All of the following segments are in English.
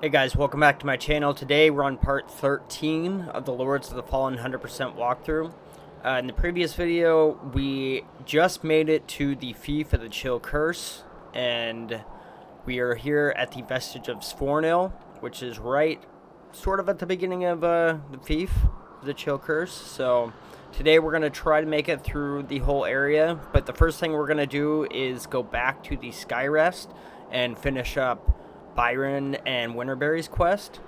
Hey guys, welcome back to my channel. Today we're on part 13 of the Lords of the Fallen 100% walkthrough. In the previous video, we just made it to the Fief of the Chill Curse, and we are here at the Vestige of Svornil, which is right sort of at the beginning of the Fief of the Chill Curse. So today we're going to try to make it through the whole area, but the first thing we're going to do is go back to the Skyrest and finish up Byron and Winterberry's quest.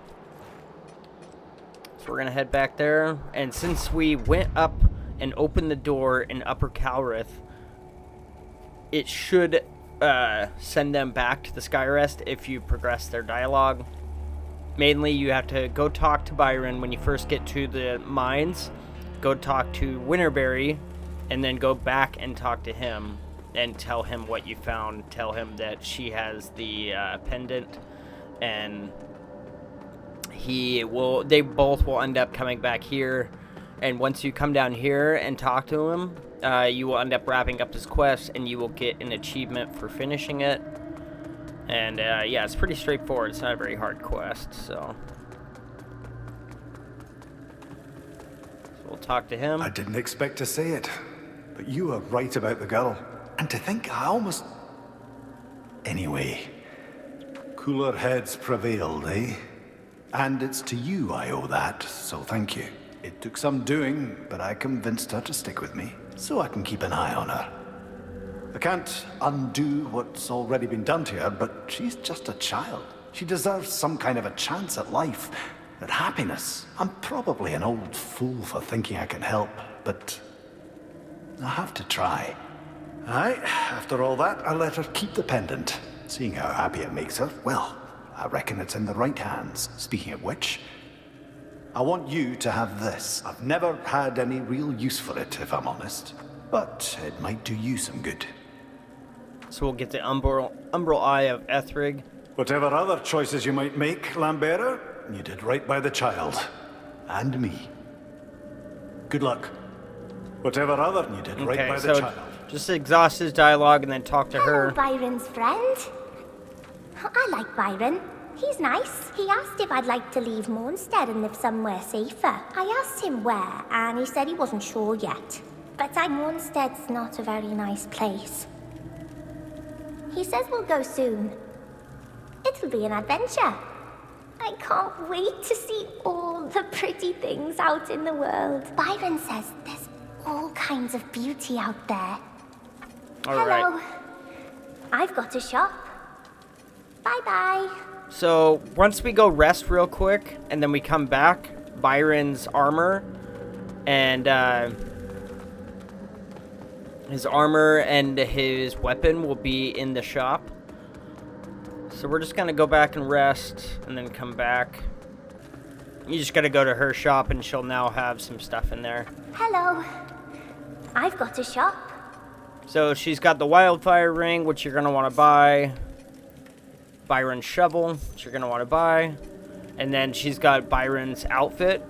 So we're gonna head back there, and since we went up and opened the door in Upper Calrith, it should send them back to the Skyrest if you progress their dialogue. Mainly you have to go talk to Byron when you first get to the mines, go talk to Winterberry, and then go back and talk to him and tell him what you found. Tell him that she has the pendant, and they both will end up coming back here. And once you come down here and talk to him, you will end up wrapping up this quest, and you will get an achievement for finishing it. And yeah, it's pretty straightforward. It's not a very hard quest, so we'll talk to him. I didn't expect to say it, but you are right about the girl. And to think I almost... Anyway, cooler heads prevailed, eh? And it's to you I owe that, so thank you. It took some doing, but I convinced her to stick with me, so I can keep an eye on her. I can't undo what's already been done to her, but she's just a child. She deserves some kind of a chance at life, at happiness. I'm probably an old fool for thinking I can help, but I have to try. Aye, after all that, I let her keep the pendant. Seeing how happy it makes her, well, I reckon it's in the right hands. Speaking of which, I want you to have this. I've never had any real use for it, if I'm honest. But it might do you some good. So we'll get the Umbral Eye of Ethrig. Whatever other choices you might make, Lambera, you did right by the child. And me. Good luck. Whatever other you did right by the child. Just exhaust his dialogue and then talk to her. Byron's friend. I like Byron. He's nice. He asked if I'd like to leave Mornstead and live somewhere safer. I asked him where, and he said he wasn't sure yet. But Mornstead's not a very nice place. He says we'll go soon. It'll be an adventure. I can't wait to see all the pretty things out in the world. Byron says there's all kinds of beauty out there. All right. Hello. I've got to shop. Bye-bye. So once we go rest real quick, and then we come back, Byron's armor and his weapon will be in the shop. So we're just gonna go back and rest, and then come back. You just gotta go to her shop, and she'll now have some stuff in there. Hello. I've got to shop. So she's got the wildfire ring, which you're gonna want to buy. Byron's shovel, which you're gonna want to buy. And then she's got Byron's outfit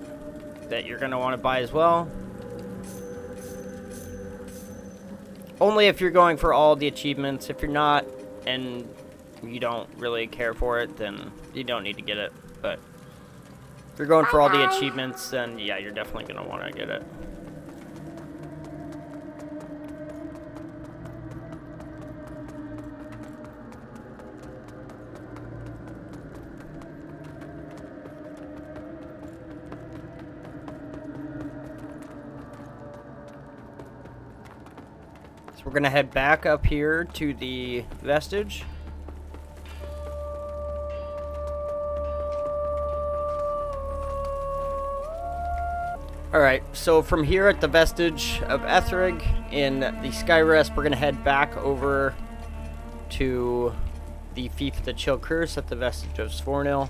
that you're gonna want to buy as well. Only if you're going for all the achievements. If you're not, and you don't really care for it, then you don't need to get it. But if you're going for all the achievements, then yeah, you're definitely gonna want to get it. We're gonna head back up here to the Vestige. Alright, so from here at the Vestige of Ethrig in the Skyrest, we're gonna head back over to the Fief of the Chill Curse at the Vestige of Svornil.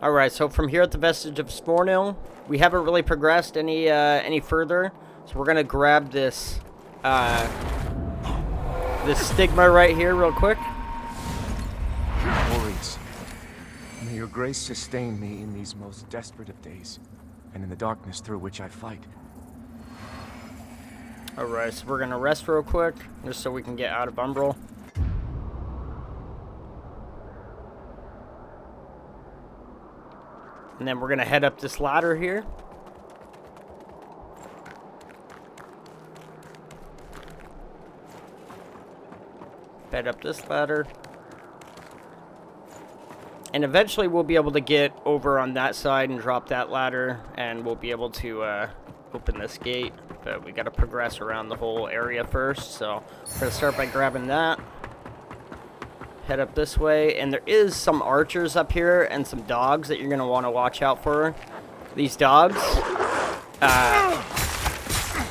Alright, so from here at the Vestige of Svornil, we haven't really progressed any further, so we're gonna grab this this Stigma right here real quick. Warriors, may your grace sustain me in these most desperate of days, and in the darkness through which I fight. Alright, so we're gonna rest real quick, just so we can get out of Umbral. And then we're going to head up this ladder here. Head up this ladder. And eventually we'll be able to get over on that side and drop that ladder. And we'll be able to open this gate. But we got to progress around the whole area first. So we're going to start by grabbing that. Head up this way, and there is some archers up here and some dogs that you're going to want to watch out for. These dogs are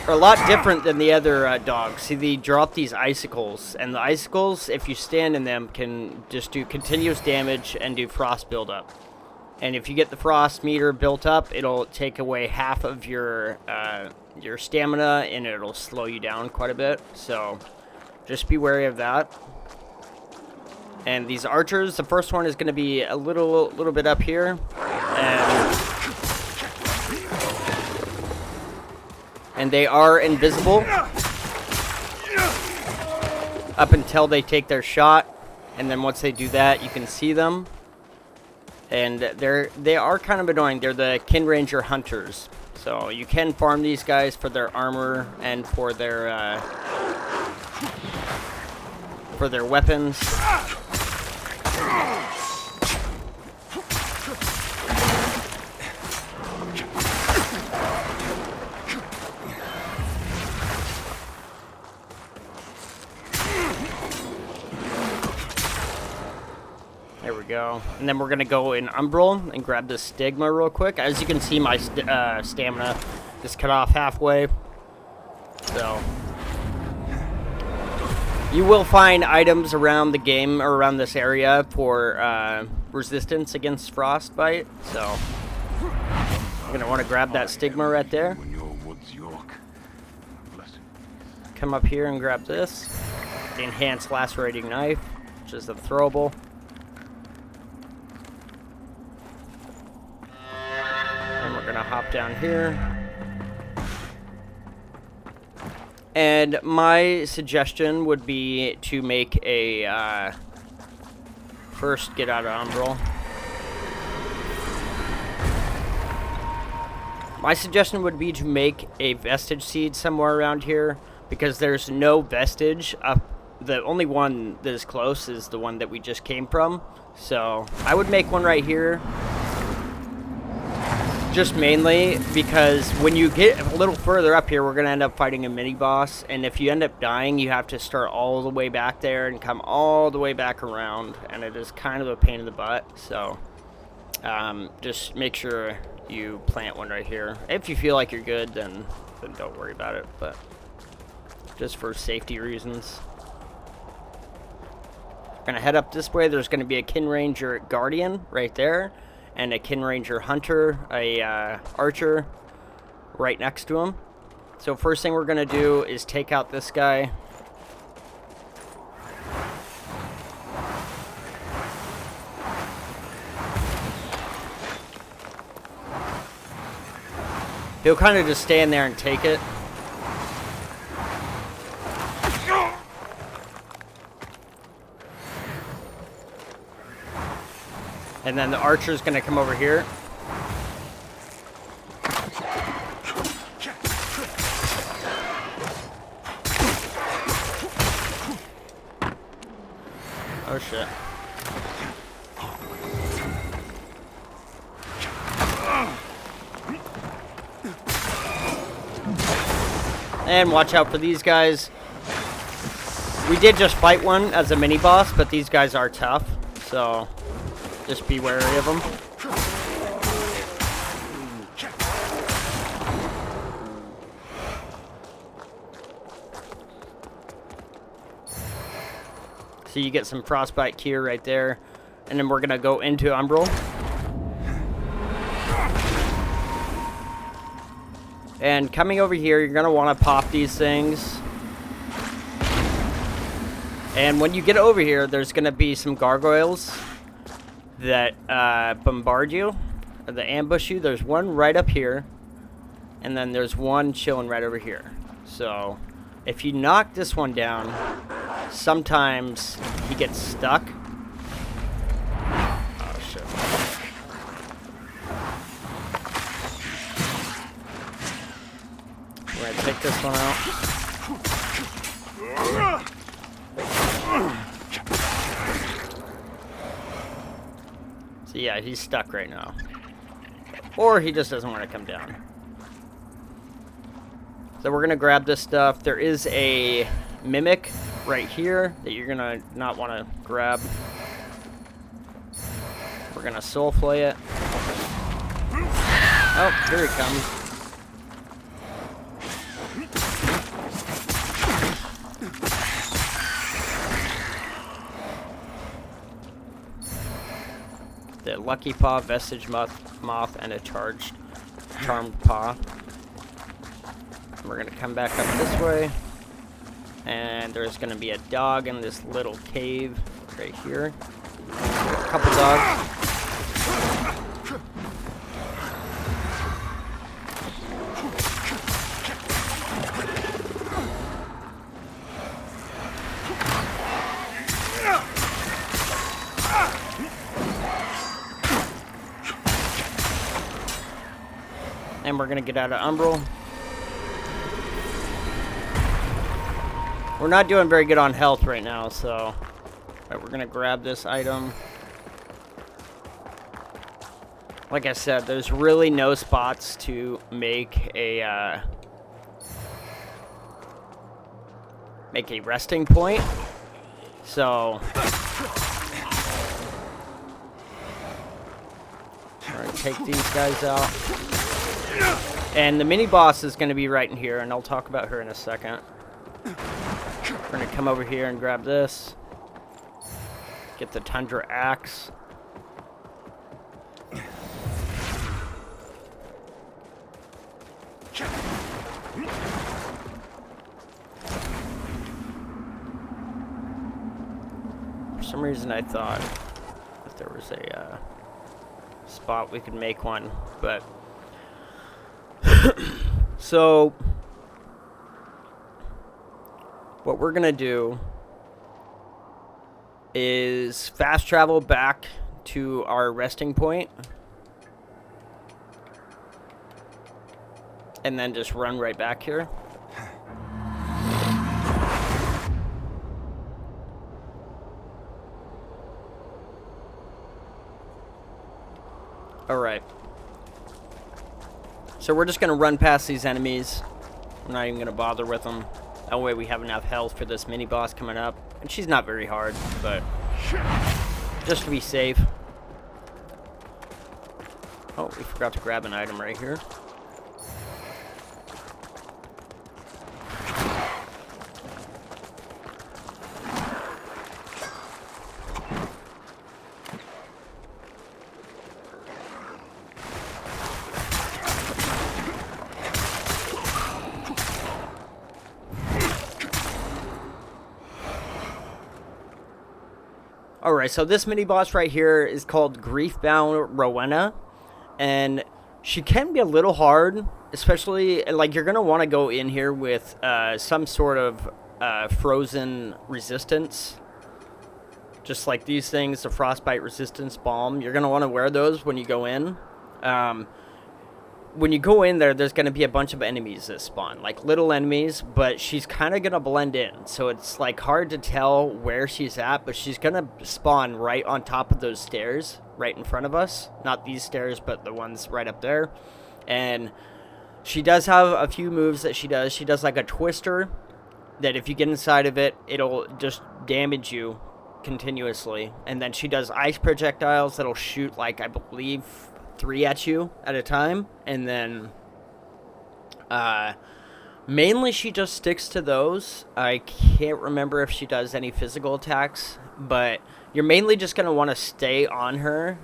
a lot different than the other dogs. See, they drop these icicles, and the icicles, if you stand in them, can just do continuous damage and do frost buildup. And if you get the frost meter built up, it'll take away half of your stamina, and it'll slow you down quite a bit. So just be wary of that. And these archers, the first one is going to be a little bit up here, and they are invisible up until they take their shot, and then once they do that, you can see them. And they are kind of annoying. They're the Kinrangr Hunters, so you can farm these guys for their armor and for their weapons. There we go. And then we're going to go in Umbral and grab this Stigma real quick. As you can see, my stamina just cut off halfway. So you will find items around the game, or around this area, for resistance against frostbite. So you're going to want to grab that Stigma right there. Come up here and grab this. The Enhanced Lacerating Knife, which is the throwable. And we're going to hop down here. And my suggestion would be to make a, first get out of Umbral. My suggestion would be to make a Vestige seed somewhere around here, because there's no Vestige up. The only one that is close is the one that we just came from. So I would make one right here. Just mainly because when you get a little further up here, we're going to end up fighting a mini-boss. And if you end up dying, you have to start all the way back there and come all the way back around. And it is kind of a pain in the butt. So just make sure you plant one right here. If you feel like you're good, then don't worry about it. But just for safety reasons. We're going to head up this way. There's going to be a Kinrangr Guardian right there. And a Kinrangr Hunter, a archer, right next to him. So first thing we're going to do is take out this guy. He'll kind of just stand there and take it. And then the archer's going to come over here. Oh shit. And watch out for these guys. We did just fight one as a mini-boss, but these guys are tough, so just be wary of them. So you get some frostbite cure right there. And then we're going to go into Umbral. And coming over here, you're going to want to pop these things. And when you get over here, there's going to be some gargoyles that bombard you, or that ambush you. There's one right up here, and then there's one chilling right over here. So if you knock this one down, sometimes he gets stuck. Oh shit. take this one out. So yeah, he's stuck right now. Or he just doesn't want to come down. So we're going to grab this stuff. There is a mimic right here that you're going to not want to grab. We're going to Soulflay it. Oh, here he comes. The Lucky Paw, Vestige Moth, and a Charmed Paw. And we're going to come back up this way. And there's going to be a dog in this little cave right here. A couple dogs. And we're going to get out of Umbral. We're not doing very good on health right now, so we're going to grab this item. Like I said, there's really no spots to make a resting point. So we're going to take these guys out. And the mini boss is going to be right in here, and I'll talk about her in a second. We're going to come over here and grab this. Get the Tundra Axe. For some reason I thought that there was a spot we could make one, but so what we're gonna do is fast travel back to our resting point and then just run right back here. Alright. So we're just going to run past these enemies. We're not even going to bother with them. That way we have enough health for this mini-boss coming up. And she's not very hard, but just to be safe. Oh, we forgot to grab an item right here. Alright, so this mini-boss right here is called Griefbound Rowena, and she can be a little hard, especially, like, you're going to want to go in here with some sort of frozen resistance, just like these things, the Frostbite Resistance Balm. You're going to want to wear those when you go in. When you go in there, there's going to be a bunch of enemies that spawn, like little enemies, but she's kind of going to blend in. So it's like hard to tell where she's at, but she's going to spawn right on top of those stairs right in front of us. Not these stairs, but the ones right up there. And she does have a few moves that she does. She does like a twister that if you get inside of it, it'll just damage you continuously. And then she does ice projectiles that'll shoot, like, I believe 3 at you at a time, and then mainly she just sticks to those. I can't remember if she does any physical attacks, but you're mainly just going to want to stay on her,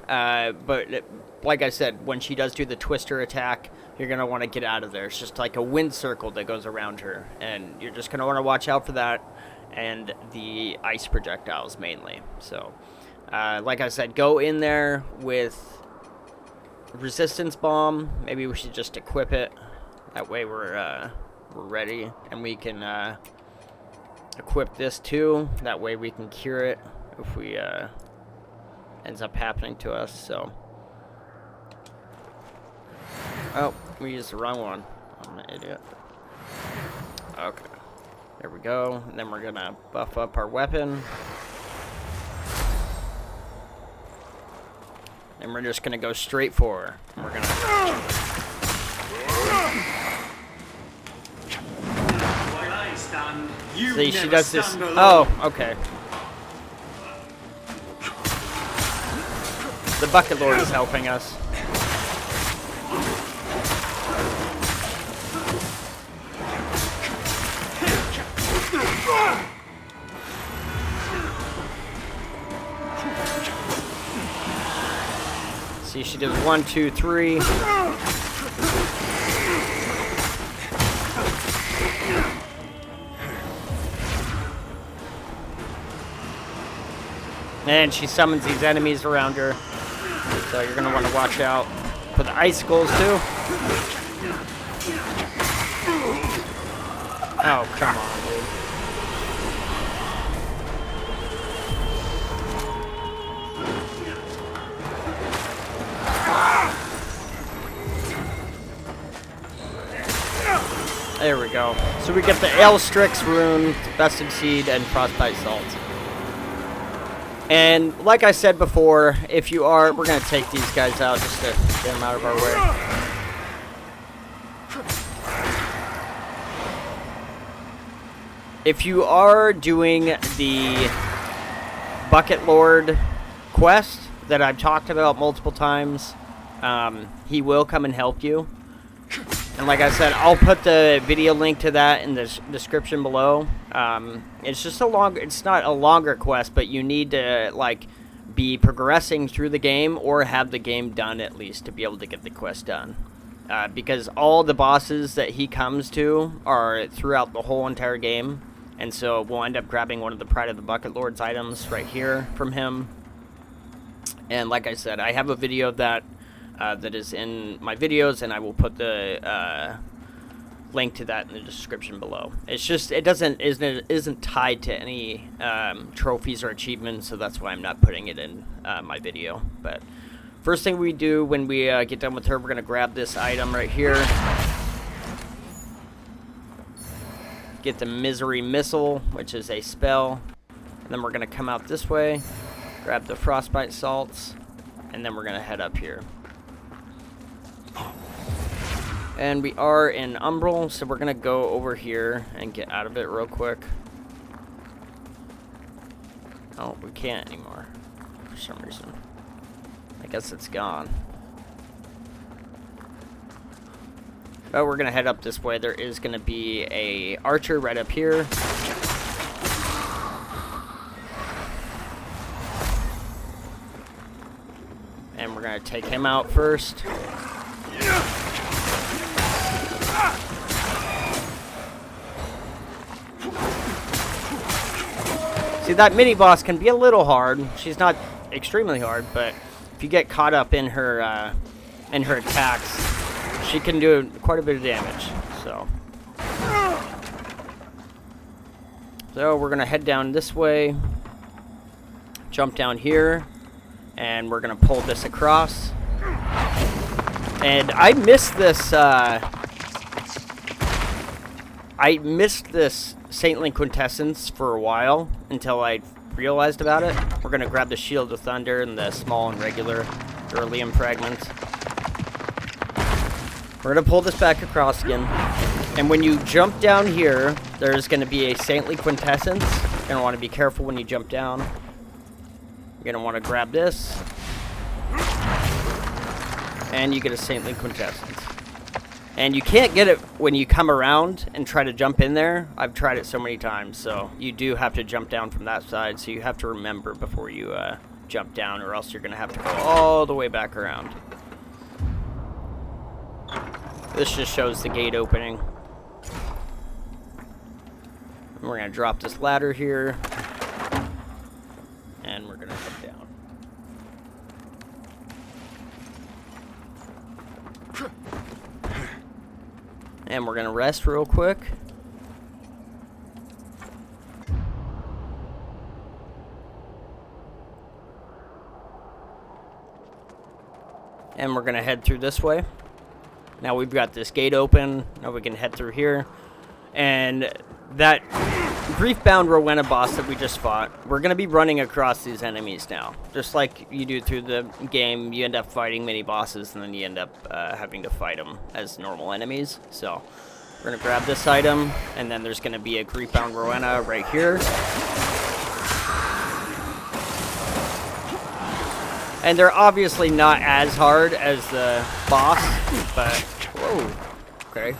but like I said, when she does do the twister attack, you're going to want to get out of there. It's just like a wind circle that goes around her, and you're just going to want to watch out for that, and the ice projectiles mainly. So like I said, go in there with Resistance Bomb. Maybe we should just equip it. That way we're ready, and we can equip this too. That way we can cure it if we ends up happening to us. So, oh, we used the wrong one. I'm an idiot. Okay. There we go. And then we're gonna buff up our weapon. And we're just gonna go straight for her. And we're gonna... While I stand, you See, she never does this... stand alone. Oh, okay. The Bucketlord is helping us. See, she does 1, 2, 3. And she summons these enemies around her. So you're going to want to watch out for the icicles too. Oh, come on, dude. There we go. So we get the Strix rune, Vestige Seed, and Frostbite Salt. And like I said before, if you are, we're going to take these guys out just to get them out of our way. If you are doing the Bucketlord quest that I've talked about multiple times, he will come and help you. And like I said, I'll put the video link to that in the description below. It's just it's not a longer quest, but you need to, like, be progressing through the game or have the game done at least to be able to get the quest done. Because all the bosses that he comes to are throughout the whole entire game. And so we'll end up grabbing one of the Pride of the Bucketlord's items right here from him. And like I said, I have a video of that. That is in my videos, and I will put the link to that in the description below. It's just it isn't tied to any trophies or achievements, so that's why I'm not putting it in my video. But first thing we do when we get done with her, we're gonna grab this item right here. Get the Misery Missile, which is a spell, and then we're gonna come out this way, grab the Frostbite Salts, and then we're gonna head up here. And we are in Umbral, so we're going to go over here and get out of it real quick. Oh, we can't anymore for some reason. I guess it's gone. But we're going to head up this way. There is going to be a archer right up here. And we're going to take him out first. See, that mini-boss can be a little hard. She's not extremely hard, but if you get caught up in her attacks, she can do quite a bit of damage. So we're going to head down this way, jump down here, and we're going to pull this across. And I missed this Saintly Quintessence for a while until I realized about it. We're going to grab the Shield of Thunder and the small and regular deralium fragments. We're going to pull this back across again. And when you jump down here, there's going to be a Saintly Quintessence. You're going to want to be careful when you jump down. You're going to want to grab this. And you get a Saintly Quintessence. And you can't get it when you come around and try to jump in there. I've tried it so many times, so you do have to jump down from that side. So you have to remember before you jump down, or else you're going to have to go all the way back around. This just shows the gate opening. And we're going to drop this ladder here. And we're going to head down. And we're going to rest real quick. And we're going to head through this way. Now we've got this gate open. Now we can head through here. And that Griefbound Rowena boss that we just fought, we're going to be running across these enemies now. Just like you do through the game, you end up fighting mini bosses, and then you end up having to fight them as normal enemies. So we're going to grab this item, and then there's going to be a Griefbound Rowena right here. And they're obviously not as hard as the boss, but... Whoa. Okay.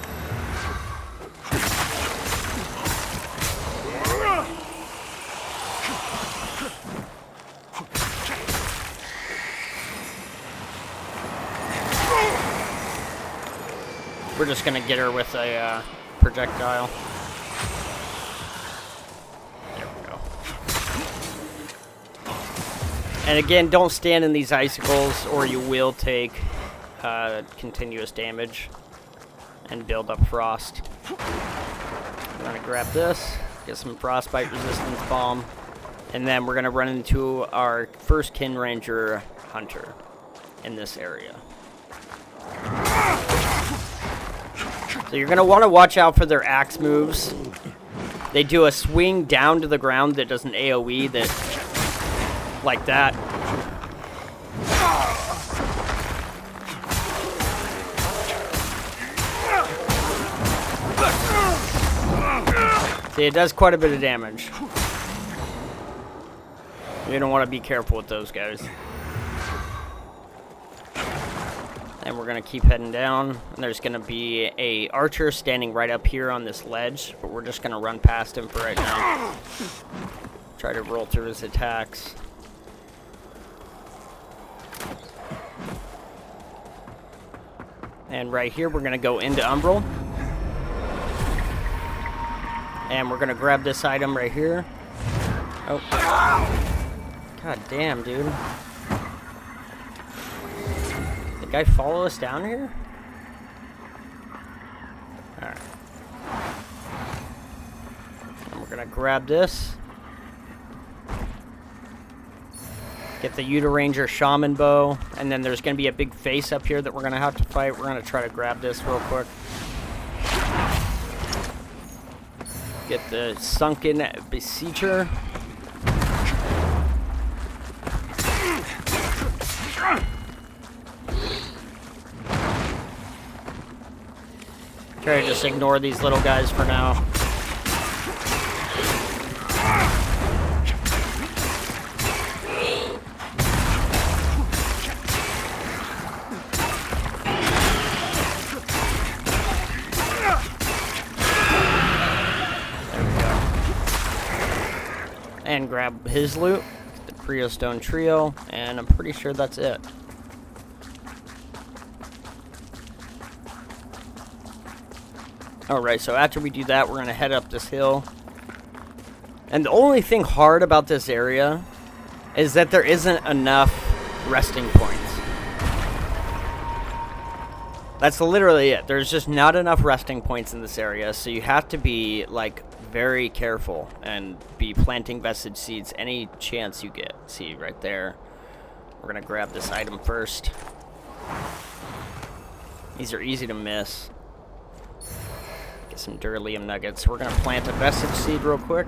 We're just gonna get her with a projectile. There we go. And again, don't stand in these icicles or you will take continuous damage and build up frost. We're gonna grab this, get some frostbite resistance bomb, and then we're gonna run into our first Kinrangr Hunter in this area. So you're gonna want to watch out for their axe moves. They do a swing down to the ground that does an AoE that, like that. See, it does quite a bit of damage. You don't want to be careful with those guys. And we're going to keep heading down. And there's going to be a archer standing right up here on this ledge, but we're just going to run past him for right now. Try to roll through his attacks. And right here, we're going to go into Umbral. And we're going to grab this item right here. Oh. God damn, dude. The guy follow us down here? Alright. And we're going to grab this. Get the Udirangr Shaman Bow. And then there's going to be a big face up here that we're going to have to fight. We're going to try to grab this real quick. Get the Sunken Beesecher. Try to just ignore these little guys for now. And grab his loot, the Creostone Trio, and I'm pretty sure that's it. Alright, so after we do that, we're going to head up this hill. And the only thing hard about this area is that there isn't enough resting points. That's literally it. There's just not enough resting points in this area, so you have to be, like, very careful and be planting vestige seeds any chance you get. See, right there. We're going to grab this item first. These are easy to miss. Get some deralium nuggets. We're going to plant a vestige seed real quick.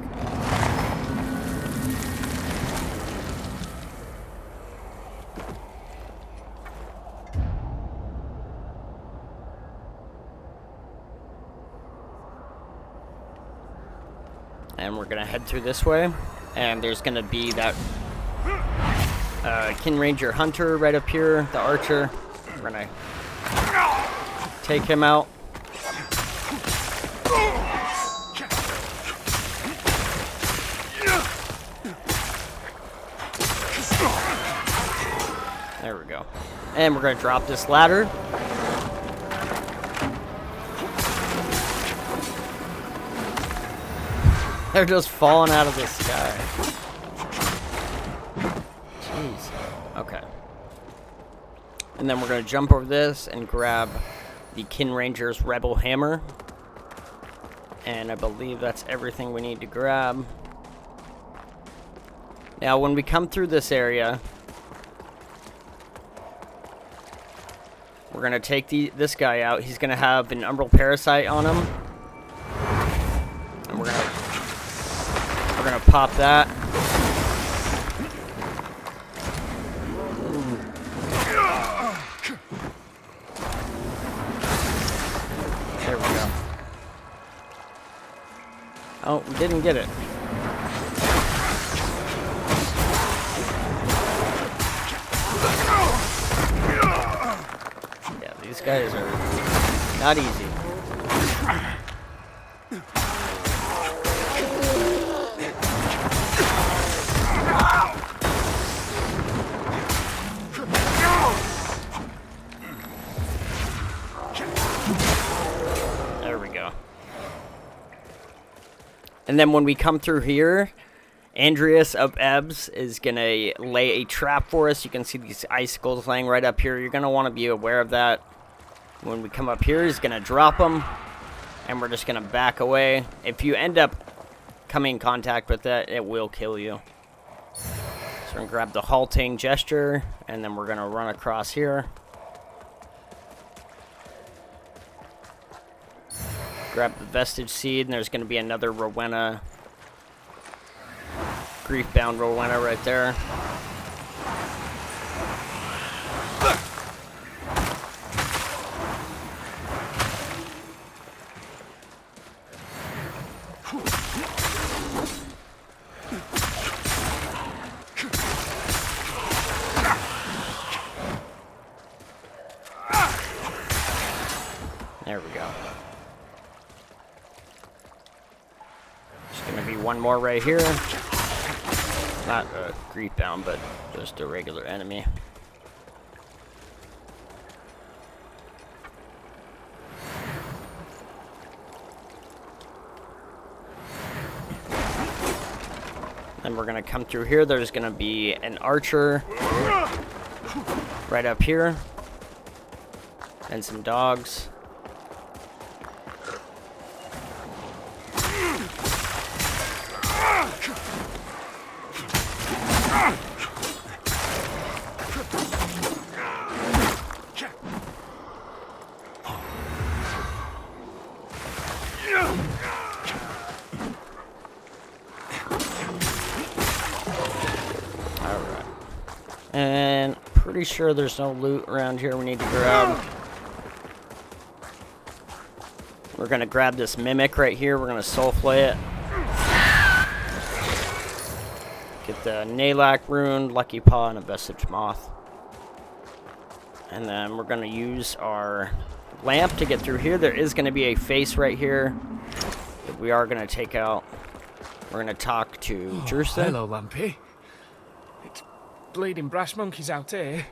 And we're going to head through this way. And there's going to be that Kinrangr Hunter right up here, the archer. We're going to take him out. There we go. And we're going to drop this ladder. They're just falling out of the sky. Jeez. Okay. And then we're going to jump over this and grab the Kinrangr's Rebel Hammer. And I believe that's everything we need to grab. Now, when we come through this area, we're going to take this guy out. He's going to have an Umbral Parasite on him. pop that. There we go. Oh, we didn't get it. Yeah, these guys are not easy. There we go. And then when we come through here, Andreas of Ebbs is going to lay a trap for us. You can see these icicles laying right up here. You're going to want to be aware of that. When we come up here, he's going to drop them, and we're just going to back away. If you end up coming in contact with it, it will kill you. So we're going to grab the halting gesture, and then we're going to run across here. Grab the Vestige Seed, and there's going to be another Rowena. Griefbound Rowena right there. There we go. There's going to be one more right here. Not a Griefbound, but just a regular enemy. Then we're going to come through here. There's going to be an archer right up here. And some dogs. Alright. And pretty sure there's no loot around here we need to grab. We're going to grab this mimic right here. We're going to Soulflay it. Get the Nalac rune, Lucky Paw, and a Vestige Moth. And then we're going to use our lamp to get through here. There is going to be a face right here that we are going to take out. We're going to talk to Drustan. Hello, Lampy. It's bleeding brass monkeys out here.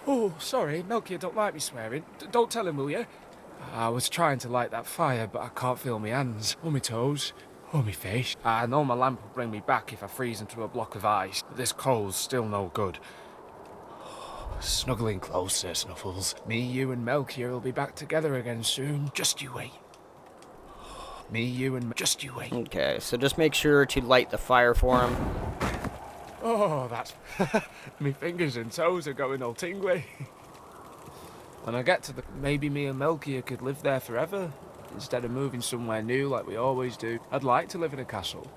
Oh, sorry, Melchior don't like me swearing. Don't tell him, will you? I was trying to light that fire, but I can't feel my hands, or my toes, or my face. I know my lamp will bring me back if I freeze into a block of ice. This cold's still no good. Snuggling closer, Snuffles. Me, you, and Melchior will be back together again soon. Just you wait. Me, you, and... Just you wait. Okay, so just make sure to light the fire for him. Oh, that's... me fingers and toes are going all tingly. When I get to the... Maybe me and Melchior could live there forever, instead of moving somewhere new like we always do. I'd like to live in a castle.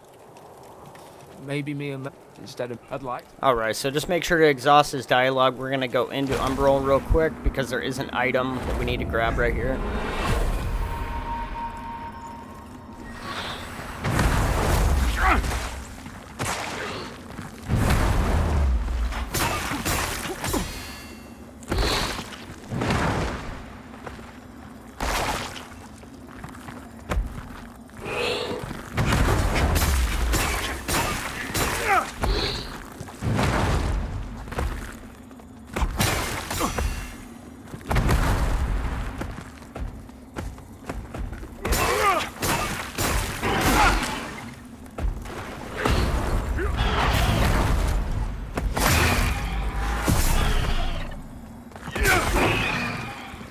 Maybe me and... Instead of... I'd like... Alright, so just make sure to exhaust his dialogue. We're going to go into Umbral real quick, because there is an item that we need to grab right here.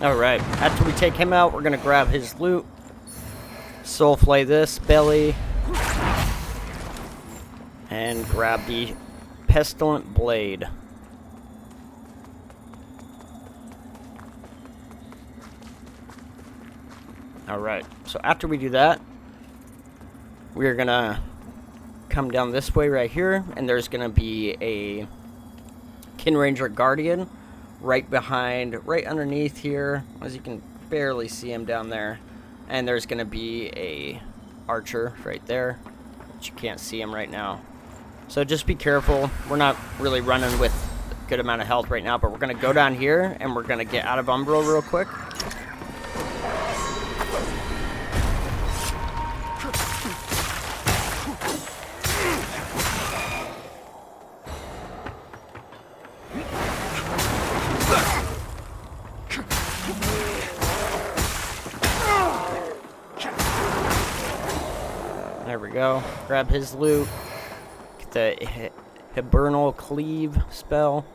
Alright, after we take him out, we're going to grab his loot. Soulflay this belly. And grab the Pestilent Blade. Alright, so after we do that, we're going to come down this way right here, and there's going to be a Kinrangr Guardian right behind, right underneath here, as you can barely see him down there. And there's going to be a archer right there, but you can't see him right now. So just be careful. We're not really running with a good amount of health right now, but we're going to go down here, and we're going to get out of Umbral real quick. There we go. Grab his loot. Get the Hibernal Cleave spell.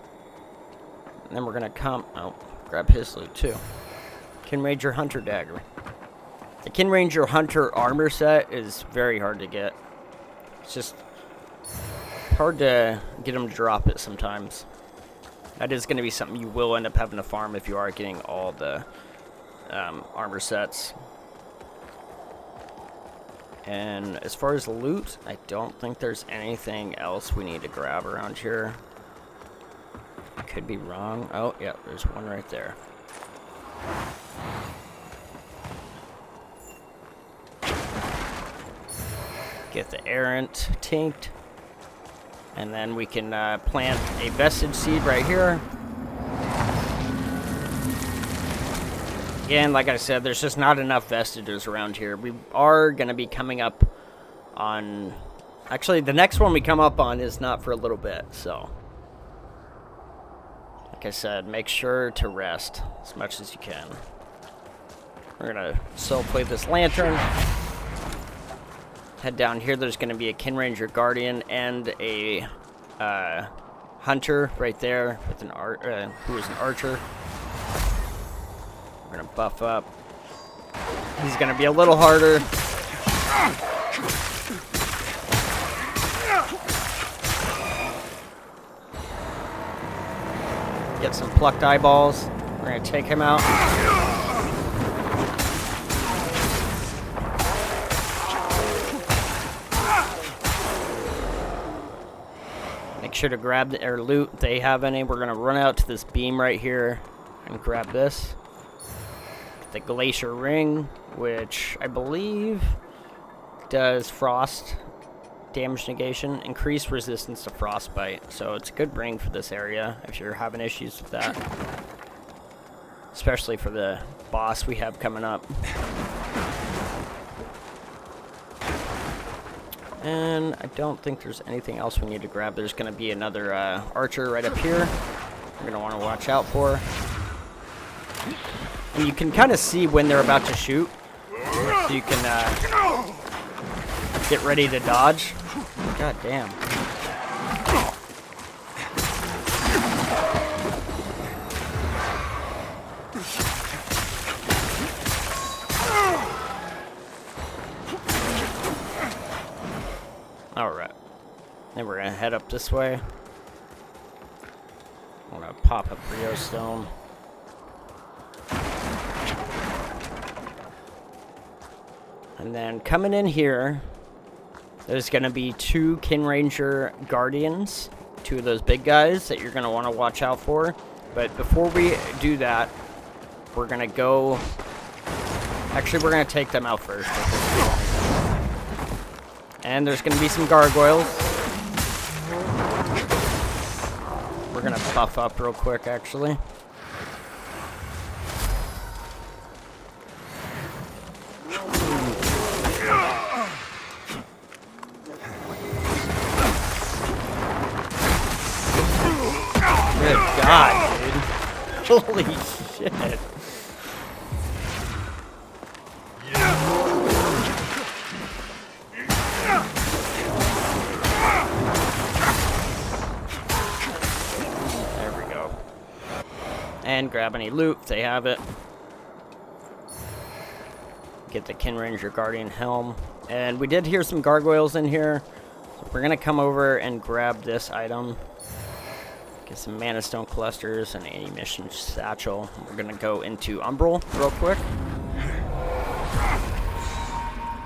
And then we're going to come... Oh, grab his loot too. Kinrangr Hunter Dagger. The Kinrangr Hunter armor set is very hard to get. It's just hard to get him to drop it sometimes. That is going to be something you will end up having to farm if you are getting all the armor sets. And as far as loot, I don't think there's anything else we need to grab around here. I could be wrong. Oh, yeah, there's one right there. Get the Errant Tinct. And then we can plant a Vestige seed right here. Again, like I said, there's just not enough Vestiges around here. We are going to be coming up on... Actually, the next one we come up on is not for a little bit, so... Like I said, make sure to rest as much as you can. We're going to Soulflay this lantern. Head down here, there's going to be a Kinrangr Guardian and a Hunter right there with an who is an archer. We're going to buff up. He's going to be a little harder. Get some plucked eyeballs. We're going to take him out. Make sure to grab their loot if they have any. We're going to run out to this beam right here and grab this. The Glacier Ring, which I believe does frost damage negation, increased resistance to frostbite. So it's a good ring for this area if you're having issues with that. Especially for the boss we have coming up. And I don't think there's anything else we need to grab. There's going to be another archer right up here we're going to want to watch out for. And you can kind of see when they're about to shoot. So you can get ready to dodge. God damn. Alright. Then we're going to head up this way. I'm going to pop a Brio Stone. And then coming in here, there's going to be two Kinrangr Guardians, two of those big guys that you're going to want to watch out for. But before we do that, we're going to go... Actually, we're going to take them out first. And there's going to be some gargoyles. We're going to buff up real quick, actually. Good God, dude. Holy shit. There we go. And grab any loot if they have it. Get the Kinrangr Guardian helm. And we did hear some gargoyles in here. So we're going to come over and grab this item. Get some Mana Stone clusters and ammunition satchel. We're going to go into Umbral real quick.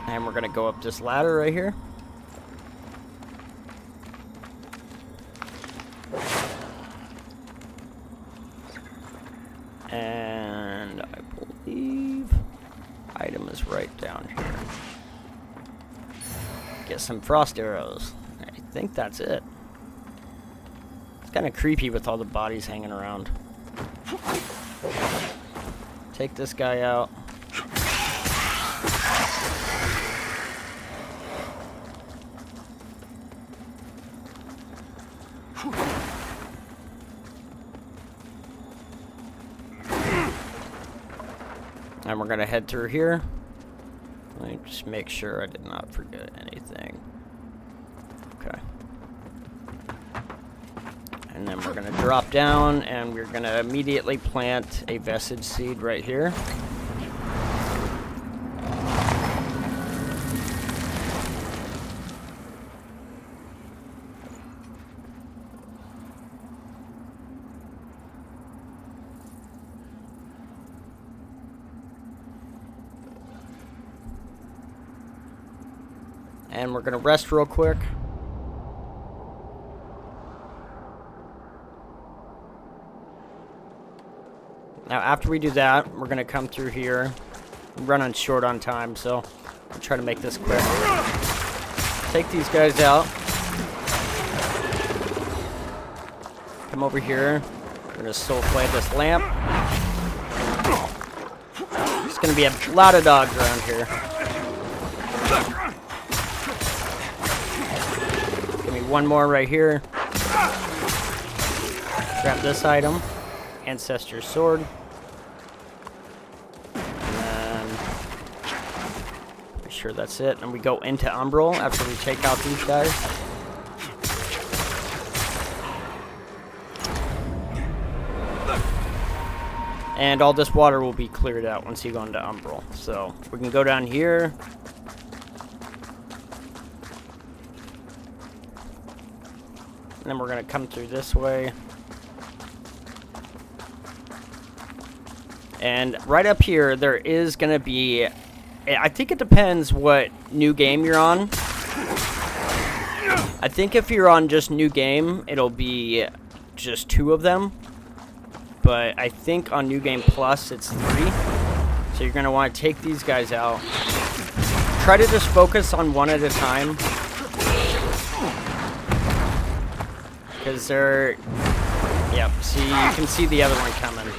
And we're going to go up this ladder right here. Get some frost arrows. I think that's it. It's kind of creepy with all the bodies hanging around. Take this guy out. And we're gonna head through here. Let me just make sure I did not forget anything. Okay. And then we're gonna drop down and we're gonna immediately plant a Vestige seed right here. And we're gonna rest real quick. Now after we do that, we're gonna come through here. I'm running short on time, so I'll try to make this quick. Take these guys out. Come over here. We're gonna Soulflay this lamp. There's gonna be a lot of dogs around here. One more right here. Grab this item. Ancestor's Sword. And pretty sure that's it. And we go into Umbral after we take out these guys. And all this water will be cleared out once you go into Umbral. So we can go down here. And then we're going to come through this way. And right up here, there is going to be... I think it depends what new game you're on. I think if you're on just new game, it'll be just 2 of them. But I think on New Game Plus, it's 3. So you're going to want to take these guys out. Try to just focus on one at a time. Because they're... Yep, see, you can see the other one coming.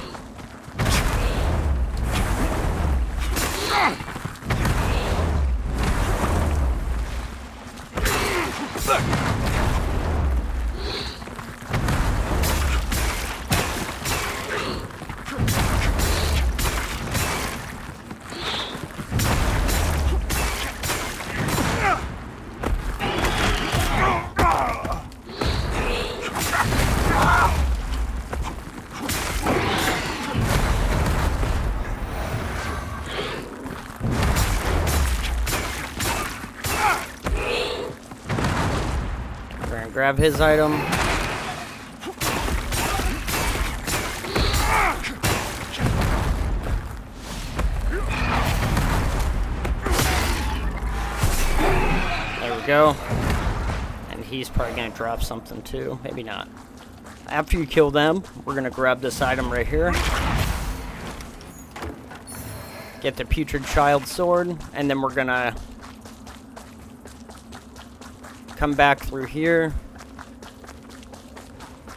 Grab his item. There we go. And he's probably going to drop something too. Maybe not. After you kill them, we're going to grab this item right here. Get the Putrid Child Sword. And then we're going to come back through here.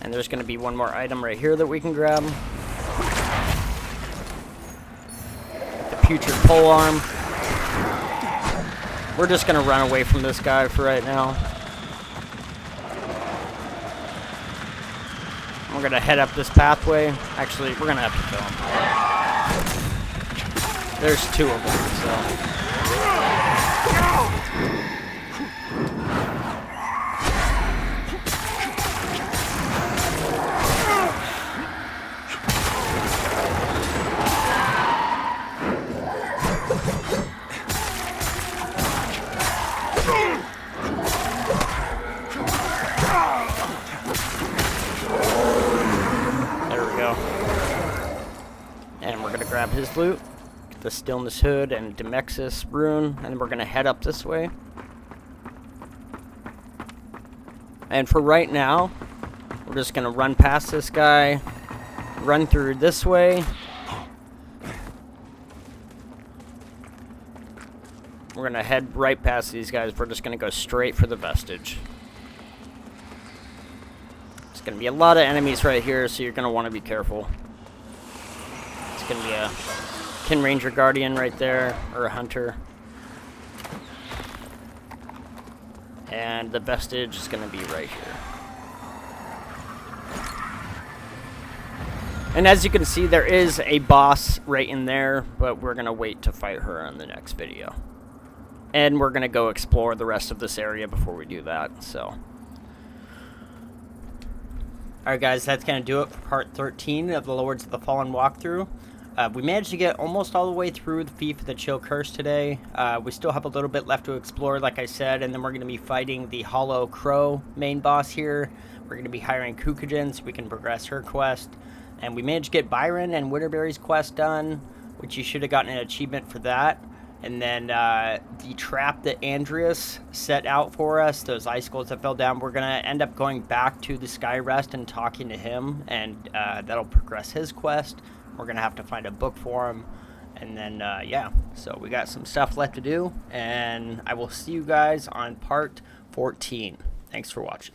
And there's going to be one more item right here that we can grab. The Putrid Polearm. We're just going to run away from this guy for right now. We're going to head up this pathway. Actually, we're going to have to kill him. There's 2 of them, so... Grab his loot, the Stillness Hood and Demexis rune, and then we're going to head up this way. And for right now, we're just going to run past this guy, run through this way. We're going to head right past these guys. We're just going to go straight for the Vestige. There's going to be a lot of enemies right here, so you're going to want to be careful. It's going to be a Kinrangr Guardian right there, or a Hunter. And the Vestige is going to be right here. And as you can see, there is a boss right in there, but we're going to wait to fight her in the next video. And we're going to go explore the rest of this area before we do that, so. Alright guys, that's going to do it for part 13 of the Lords of the Fallen walkthrough. We managed to get almost all the way through the Fief of the Chill Curse today. We still have a little bit left to explore, like I said, and then we're going to be fighting the Hollow Crow main boss here. We're going to be hiring Kukajan so we can progress her quest. And we managed to get Byron and Winterberry's quest done, which you should have gotten an achievement for that. And then the trap that Andreas set out for us, those icicles that fell down, we're going to end up going back to the Skyrest and talking to him, and that'll progress his quest. We're going to have to find a book for him. And then, yeah, so we got some stuff left to do, and I will see you guys on part 14. Thanks for watching.